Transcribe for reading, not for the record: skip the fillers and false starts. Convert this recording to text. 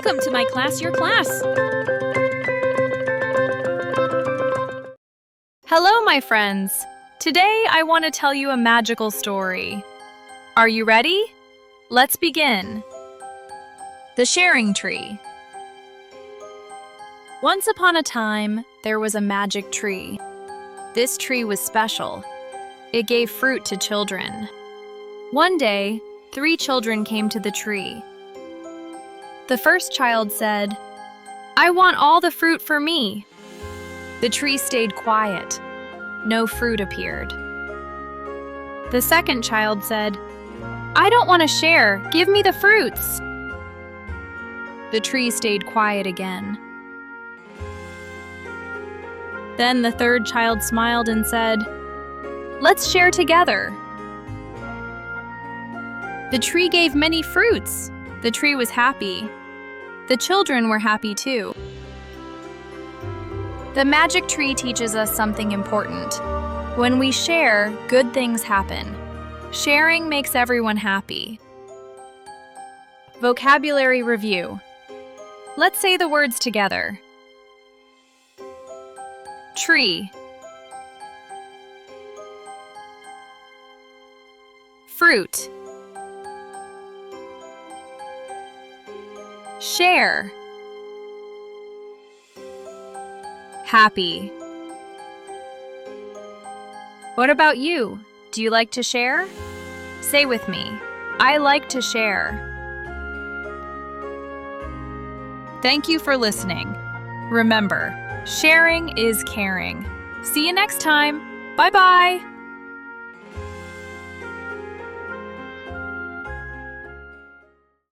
Welcome to Myclass Yourclass. Hello, my friends. Today I want to tell you a magical story. Are you ready? Let's begin. The Sharing Tree. Once upon a time, there was a magic tree. This tree was special. It gave fruit to children. One day, 3 children came to the tree. The first child said, "I want all the fruit for me." The tree stayed quiet. No fruit appeared. The second child said, "I don't want to share. Give me the fruits." The tree stayed quiet again. Then the third child smiled and said, "Let's share together." The tree gave many fruits. The tree was happy. The children were happy too. The magic tree teaches us something important. When we share, good things happen. Sharing makes everyone happy. Vocabulary review. Let's say the words together. Tree. Fruit. Share. Happy. What about you? Do you like to share? Say with me, I like to share. Thank you for listening. Remember, sharing is caring. See you next time. Bye-bye.